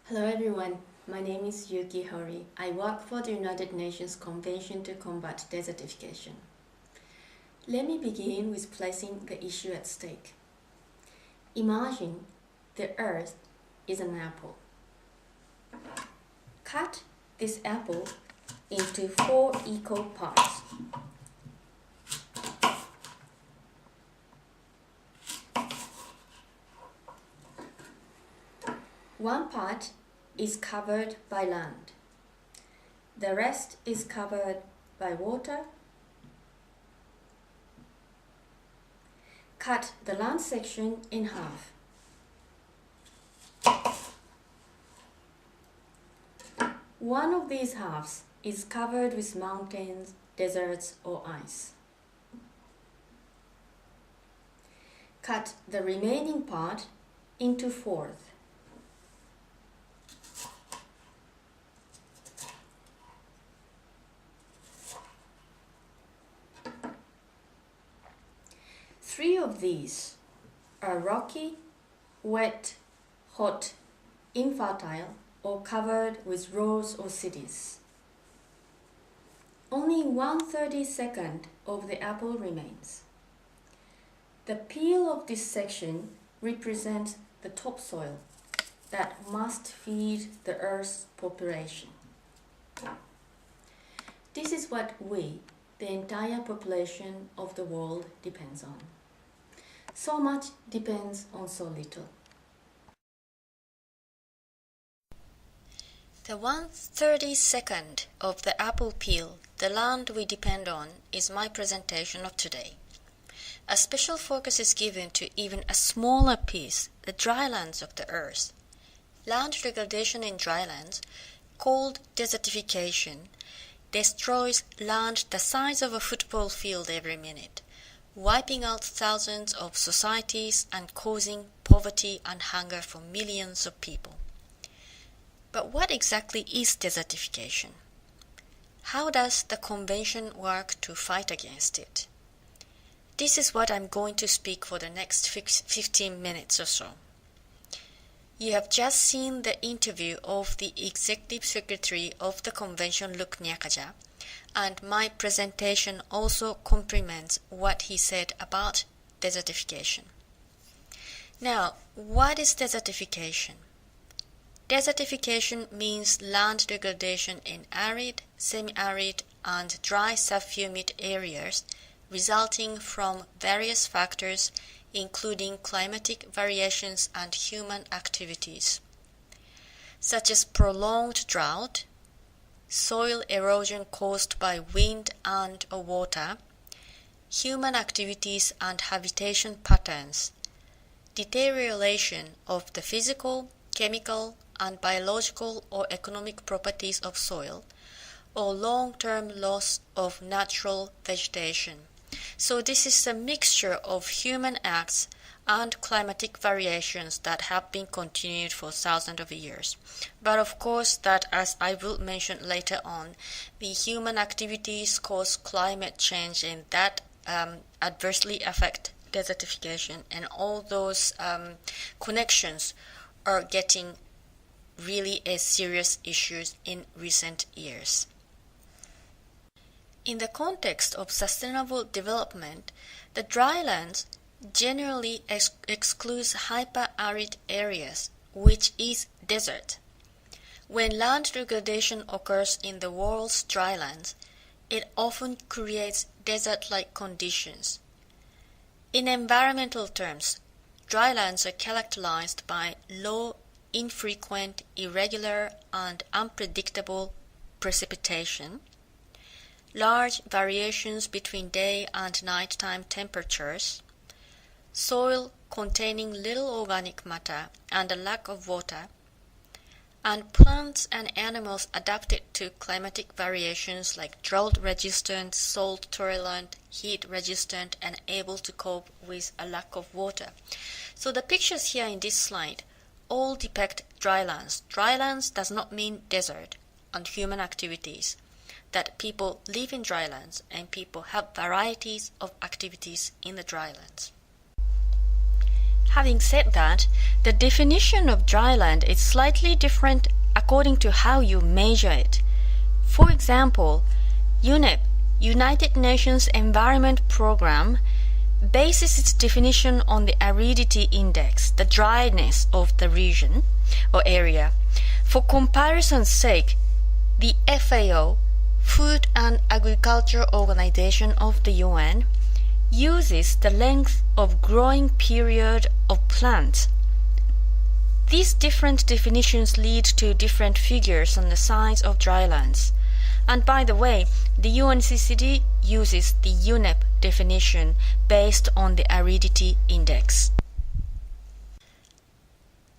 Hello everyone, my name is Yukie Hori. I work for the United Nations Convention to Combat Desertification. Let me begin with placing the issue at stake. Imagine the Earth is an apple. Cut this apple into 4 equal parts. One part is covered by land. The rest is covered by water. Cut the land section in half. One of these halves is covered with mountains, deserts, or ice. Cut the remaining part into 4. Three of these are rocky, wet, hot, infertile, or covered with roads or cities. Only 1/32 of the apple remains. The peel of this section represents the topsoil that must feed the Earth's population. This is what we, the entire population of the world, depends on. So much depends on so little. The 1/32 of the apple peel, the land we depend on, is my presentation of today. A special focus is given to even a smaller piece, the drylands of the earth. Land degradation in drylands, called desertification, destroys land the size of a football field every minute, wiping out thousands of societies and causing poverty and hunger for millions of people. But what exactly is desertification? How does the convention work to fight against it? This is what I'm going to speak for the next 15 minutes or so. You have just seen the interview of the Executive Secretary of the Convention, Luke Nyakaja, and my presentation also complements what he said about desertification. Now, what is desertification? Desertification means land degradation in arid, semi-arid, and dry subhumid areas resulting from various factors including climatic variations and human activities, such as prolonged drought, soil erosion caused by wind and/or water, human activities and habitation patterns, deterioration of the physical, chemical, and biological or economic properties of soil, or long-term loss of natural vegetation. So this is a mixture of human acts and climatic variations that have been continued for thousands of years. But of course that, as I will mention later on, the human activities cause climate change and that adversely affect desertification, and all those connections are getting really serious issues in recent years. In the context of sustainable development, the drylands generally excludes hyper-arid areas, which is desert. When land degradation occurs in the world's drylands, it often creates desert-like conditions. In environmental terms, drylands are characterized by low, infrequent, irregular, and unpredictable precipitation, large variations between day and nighttime temperatures, soil containing little organic matter and a lack of water, and plants and animals adapted to climatic variations like drought-resistant, salt-tolerant, heat-resistant, and able to cope with a lack of water. So the pictures here in this slide all depict drylands. Drylands does not mean desert and human activities, that people live in drylands and people have varieties of activities in the drylands. Having said that, the definition of dryland is slightly different according to how you measure it. For example, UNEP, United Nations Environment Programme, bases its definition on the aridity index, the dryness of the region or area. For comparison's sake, the FAO, Food and Agriculture Organization of the UN, uses the length of growing period of plants. These different definitions lead to different figures on the size of drylands. And by the way, the UNCCD uses the UNEP definition based on the aridity index.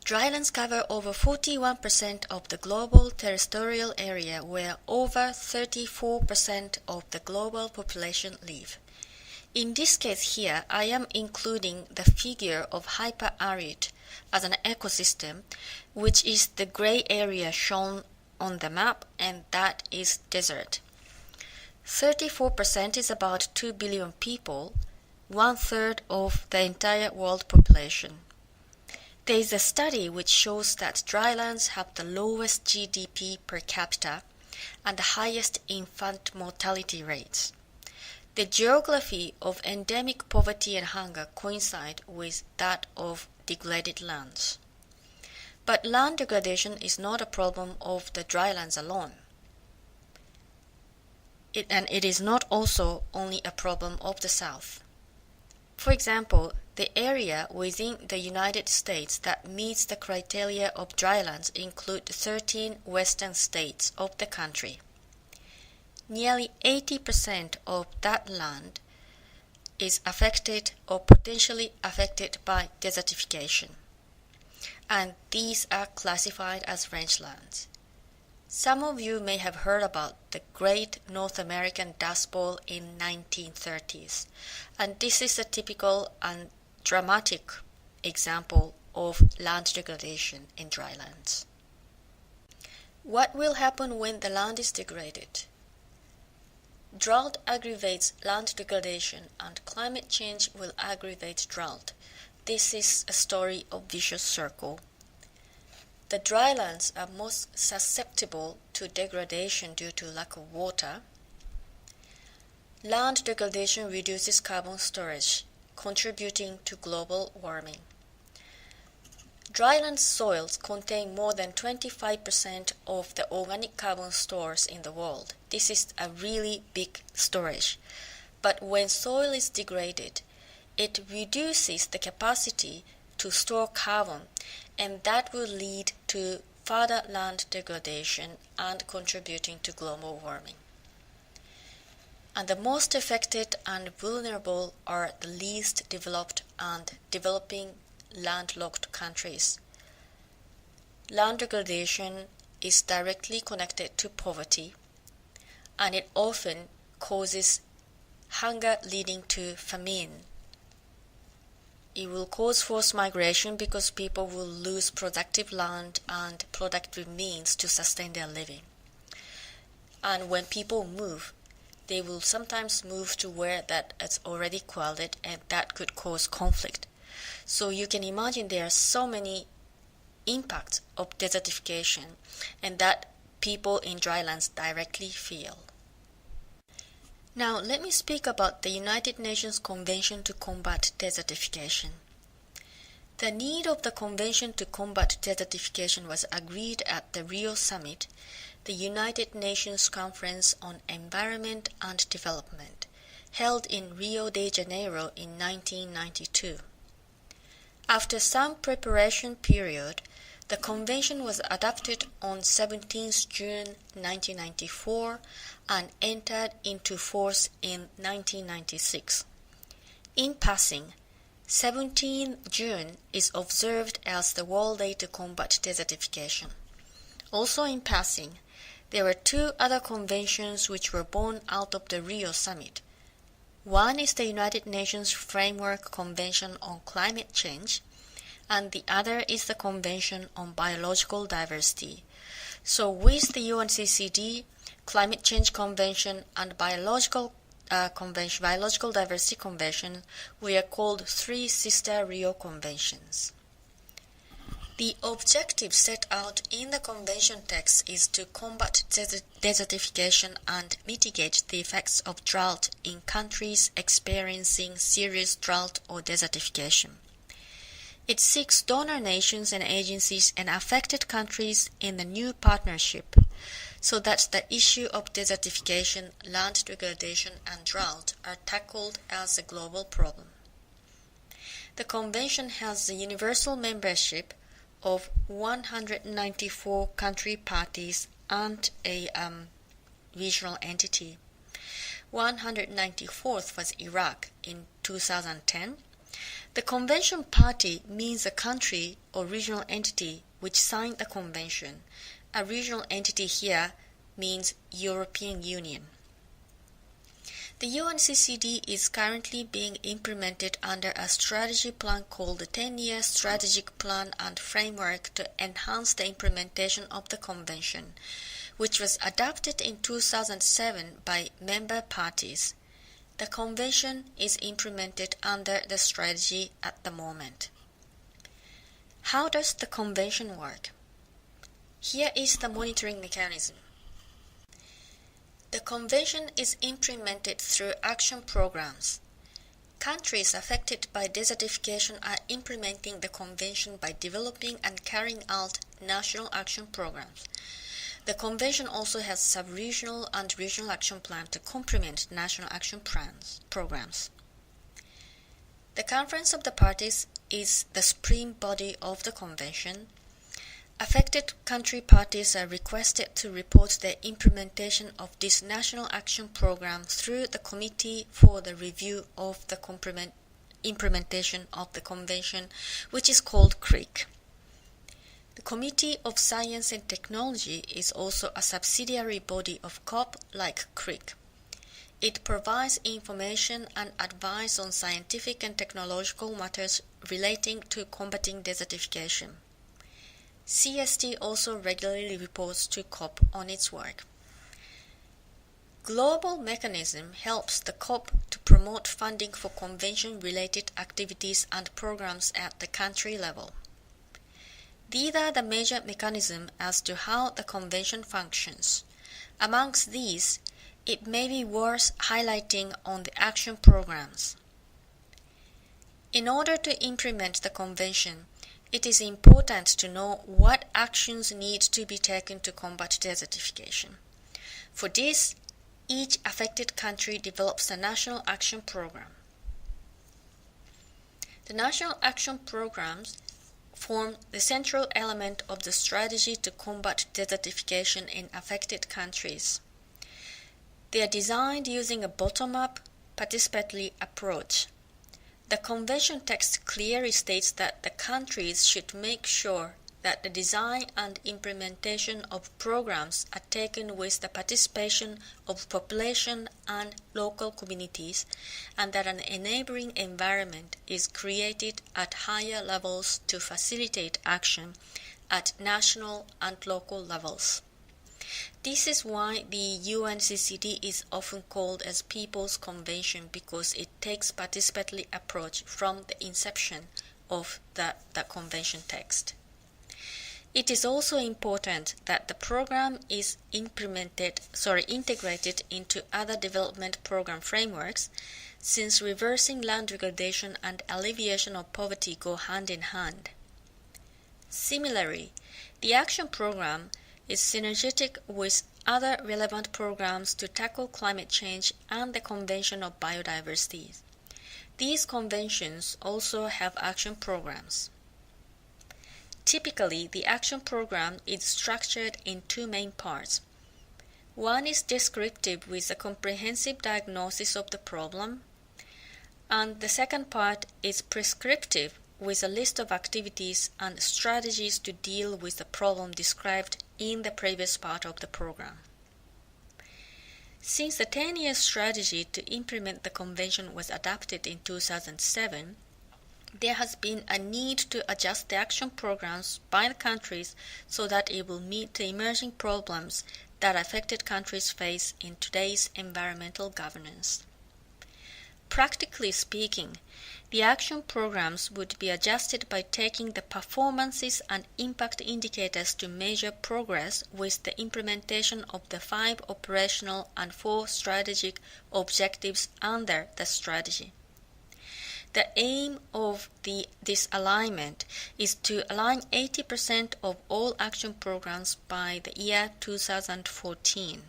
Drylands cover over 41% of the global terrestrial area, where over 34% of the global population live. In this case here, I am including the figure of hyper-arid as an ecosystem, which is the gray area shown on the map, and that is desert. 34% is about 2 billion people, 1/3 of the entire world population. There is a study which shows that drylands have the lowest GDP per capita and the highest infant mortality rates. The geography of endemic poverty and hunger coincide with that of degraded lands. But land degradation is not a problem of the drylands alone. It is not also only a problem of the South. For example, the area within the United States that meets the criteria of drylands include 13 western states of the country. Nearly 80% of that land is affected or potentially affected by desertification, and these are classified as rangelands. Some of you may have heard about the Great North American Dust Bowl in 1930s, and this is a typical and dramatic example of land degradation in drylands. What will happen when the land is degraded? Drought aggravates land degradation, and climate change will aggravate drought. This is a story of vicious circle. The drylands are most susceptible to degradation due to lack of water. Land degradation reduces carbon storage, contributing to global warming. Dryland soils contain more than 25% of the organic carbon stores in the world. This is a really big storage. But when soil is degraded, it reduces the capacity to store carbon, and that will lead to further land degradation and contributing to global warming. And the most affected and vulnerable are the least developed and developing landlocked countries. Land degradation is directly connected to poverty, and it often causes hunger leading to famine. It will cause forced migration because people will lose productive land and productive means to sustain their living. And when people move, they will sometimes move to where that is already crowded, and that could cause conflict. So you can imagine there are so many impacts of desertification, and that people in drylands directly feel. Now let me speak about the United Nations Convention to Combat Desertification. The need of the Convention to Combat Desertification was agreed at the Rio Summit, the United Nations Conference on Environment and Development, held in Rio de Janeiro in 1992. After some preparation period, the convention was adopted on 17 June 1994 and entered into force in 1996. In passing, 17 June is observed as the World Day to Combat Desertification. Also in passing, there were two other conventions which were born out of the Rio Summit. One is the United Nations Framework Convention on Climate Change, and the other is the Convention on Biological Diversity. So with the UNCCD, Climate Change Convention, and Biological Biological Diversity Convention, were called three sister Rio Conventions. The objective set out in the convention text is to combat desertification and mitigate the effects of drought in countries experiencing serious drought or desertification. It seeks donor nations and agencies and affected countries in the new partnership so that the issue of desertification, land degradation, and drought are tackled as a global problem. The convention has the universal membership of 194 country parties and a regional entity. 194th was Iraq in 2010. The convention party means a country or regional entity which signed the convention. A regional entity here means European Union. The UNCCD is currently being implemented under a strategy plan called the 10-Year Strategic Plan and Framework to enhance the implementation of the Convention, which was adopted in 2007 by member parties. The Convention is implemented under the strategy at the moment. How does the Convention work? Here is the monitoring mechanism. The Convention is implemented through action programs. Countries affected by desertification are implementing the Convention by developing and carrying out national action programs. The Convention also has sub-regional and regional action plans to complement national action programs. The Conference of the Parties is the supreme body of the Convention. Affected country parties are requested to report their implementation of this national action program through the Committee for the Review of the Implementation of the Convention, which is called CRIC. The Committee of Science and Technology is also a subsidiary body of COP like CRIC. It provides information and advice on scientific and technological matters relating to combating desertification. CST also regularly reports to COP on its work. Global Mechanism helps the COP to promote funding for convention-related activities and programs at the country level. These are the major mechanisms as to how the convention functions. Amongst these, it may be worth highlighting on the action programs. In order to implement the convention, it is important to know what actions need to be taken to combat desertification. For this, each affected country develops a national action program. The national action programs form the central element of the strategy to combat desertification in affected countries. They are designed using a bottom-up, participatory approach. The convention text clearly states that the countries should make sure that the design and implementation of programs are taken with the participation of population and local communities, and that an enabling environment is created at higher levels to facilitate action at national and local levels. This is why the UNCCD is often called as People's Convention, because it takes participatory approach from the inception of the convention text. It is also important that the program is integrated into other development program frameworks, since reversing land degradation and alleviation of poverty go hand in hand. Similarly, the action program is synergetic with other relevant programs to tackle climate change and the Convention of Biodiversity. These conventions also have action programs. Typically, the action program is structured in two main parts. One is descriptive with a comprehensive diagnosis of the problem, and the second part is prescriptive with a list of activities and strategies to deal with the problem described in the previous part of the program. Since the 10-year strategy to implement the convention was adopted in 2007, there has been a need to adjust the action programs by the countries so that it will meet the emerging problems that affected countries face in today's environmental governance. Practically speaking, the action programs would be adjusted by taking the performances and impact indicators to measure progress with the implementation of the 5 operational and 4 strategic objectives under the strategy. The aim of this alignment is to align 80% of all action programs by the year 2014.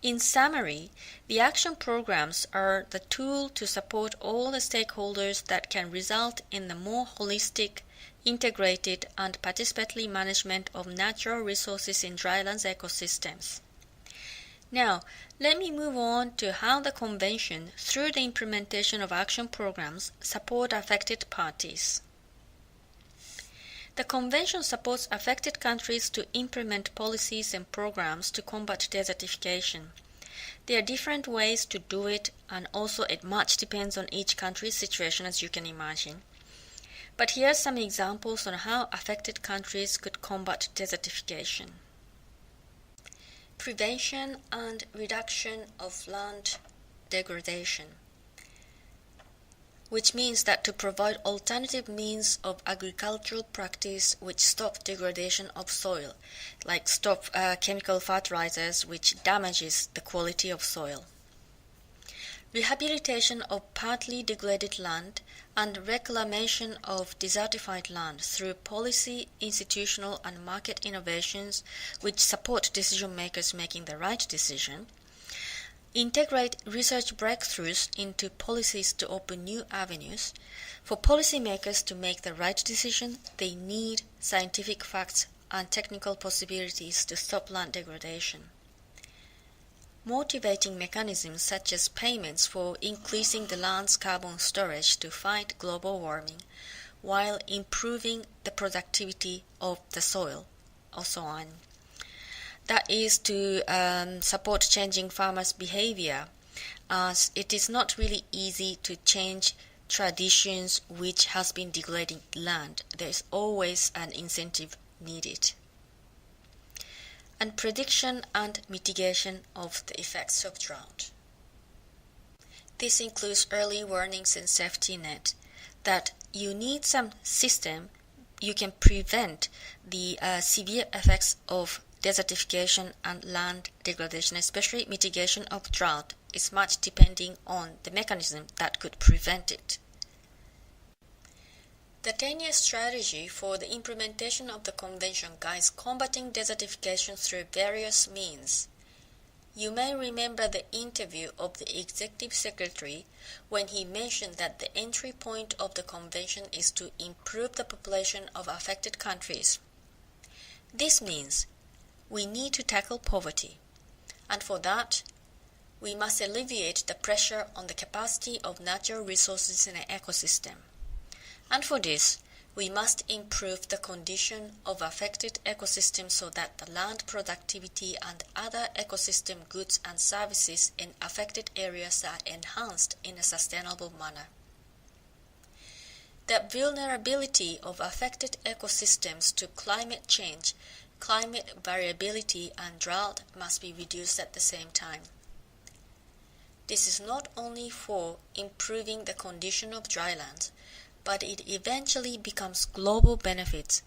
In summary, the action programs are the tool to support all the stakeholders that can result in the more holistic, integrated, and participatory management of natural resources in drylands ecosystems. Now, let me move on to how the Convention, through the implementation of action programs, support affected parties. The Convention supports affected countries to implement policies and programs to combat desertification. There are different ways to do it, and also it much depends on each country's situation, as you can imagine. But here are some examples on how affected countries could combat desertification. Prevention and reduction of land degradation, which means that to provide alternative means of agricultural practice which stop degradation of soil, like stop chemical fertilizers which damages the quality of soil. Rehabilitation of partly degraded land and reclamation of desertified land through policy, institutional and market innovations which support decision makers making the right decision. Integrate research breakthroughs into policies to open new avenues. For policymakers to make the right decision, they need scientific facts and technical possibilities to stop land degradation. Motivating mechanisms such as payments for increasing the land's carbon storage to fight global warming, while improving the productivity of the soil, or so on. That is to support changing farmers' behavior, as it is not really easy to change traditions which has been degrading land. There is always an incentive needed. And prediction and mitigation of the effects of drought. This includes early warnings and safety net, that you need some system you can prevent the severe effects of desertification and land degradation, especially mitigation of drought, is much depending on the mechanism that could prevent it. The 10-year strategy for the implementation of the Convention guides combating desertification through various means. You may remember the interview of the Executive Secretary when he mentioned that the entry point of the Convention is to improve the population of affected countries. This means we need to tackle poverty, and for that, we must alleviate the pressure on the capacity of natural resources in an ecosystem. And for this, we must improve the condition of affected ecosystems so that the land productivity and other ecosystem goods and services in affected areas are enhanced in a sustainable manner. The vulnerability of affected ecosystems to climate change, climate variability and drought must be reduced at the same time. This is not only for improving the condition of drylands, but it eventually becomes global benefits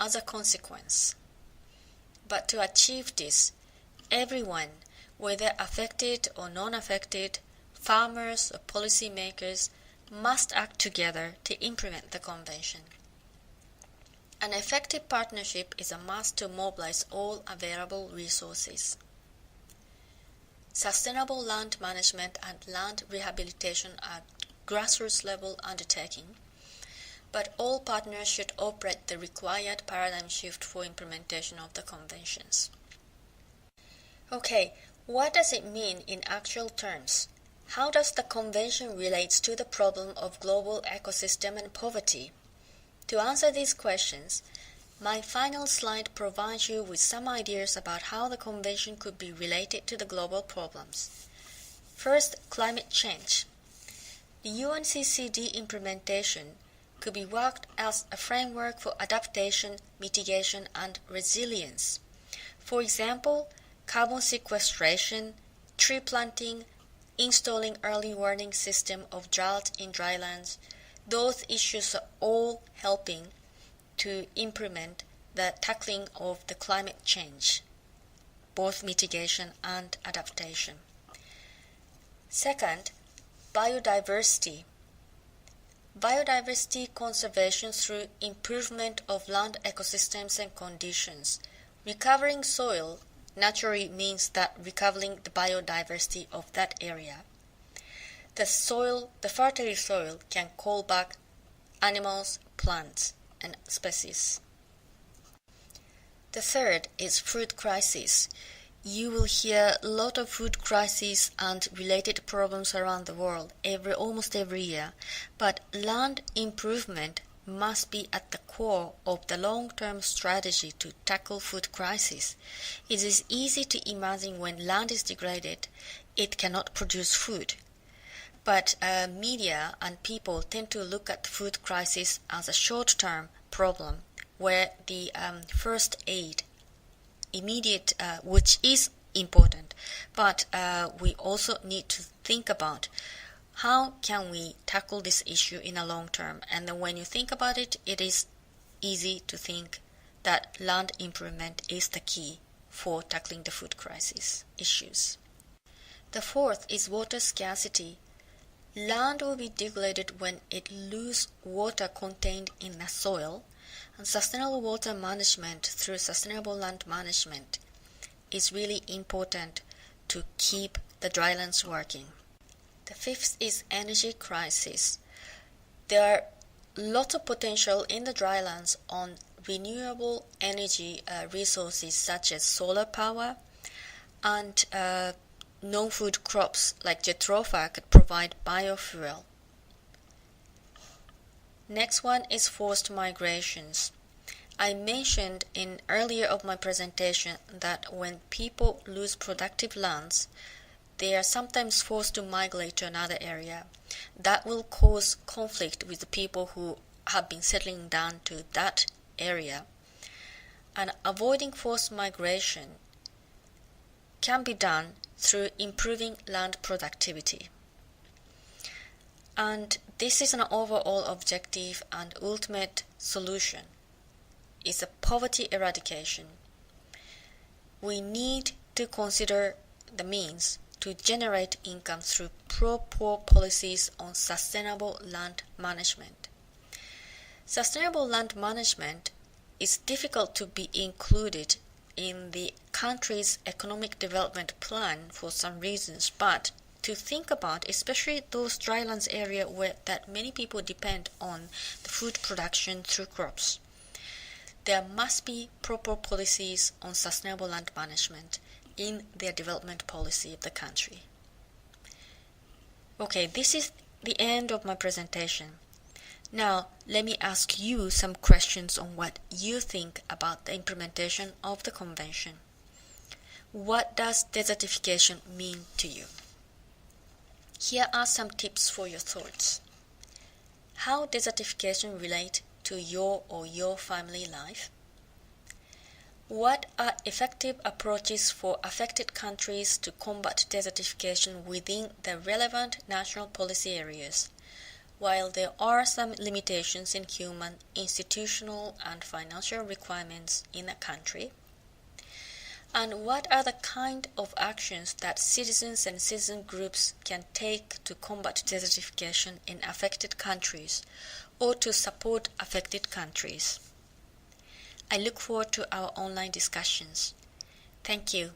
as a consequence. But to achieve this, everyone, whether affected or non-affected, farmers or policymakers, must act together to implement the Convention. An effective partnership is a must to mobilize all available resources. Sustainable land management and land rehabilitation are grassroots level undertaking, but all partners should operate the required paradigm shift for implementation of the conventions. Okay, what does it mean in actual terms? How does the convention relate to the problem of global ecosystem and poverty? To answer these questions, my final slide provides you with some ideas about how the convention could be related to the global problems. First, climate change. The UNCCD implementation could be worked as a framework for adaptation, mitigation, and resilience. For example, carbon sequestration, tree planting, installing early warning system of drought in drylands. Those issues are all helping to implement the tackling of the climate change, both mitigation and adaptation. Second, biodiversity. Biodiversity conservation through improvement of land ecosystems and conditions. Recovering soil naturally means that recovering the biodiversity of that area. The fertile soil can call back animals, plants, and species. The third is food crisis. You will hear a lot of food crises and related problems around the world almost every year, but land improvement must be at the core of the long-term strategy to tackle food crisis. It is easy to imagine when land is degraded, it cannot produce food. But media and people tend to look at food crisis as a short-term problem where the first aid, immediate, which is important, but we also need to think about how can we tackle this issue in a long term. And then when you think about it, it is easy to think that land improvement is the key for tackling the food crisis issues. The fourth is water scarcity. Land will be degraded when it loses water contained in the soil, and sustainable water management through sustainable land management is really important to keep the drylands working. The fifth is energy crisis. There are lots of potential in the drylands on renewable energy resources such as solar power, and non-food crops like jatropha could provide biofuel. Next one is forced migrations. I mentioned in earlier of my presentation that when people lose productive lands, they are sometimes forced to migrate to another area. That will cause conflict with the people who have been settling down to that area. And avoiding forced migration can be done through improving land productivity. And this is an overall objective, and ultimate solution is a poverty eradication. We need to consider the means to generate income through pro-poor policies on sustainable land management. Sustainable land management is difficult to be included in the country's economic development plan for some reasons, but to think about, especially those drylands area where that many people depend on the food production through crops, there must be proper policies on sustainable land management in their development policy of the country. Okay, this is the end of my presentation. Now, let me ask you some questions on what you think about the implementation of the convention. What does desertification mean to you? Here are some tips for your thoughts. How desertification relate to your or your family life? What are effective approaches for affected countries to combat desertification within the relevant national policy areas, while there are some limitations in human, institutional, and financial requirements in a country? And what are the kind of actions that citizens and citizen groups can take to combat desertification in affected countries or to support affected countries? I look forward to our online discussions. Thank you.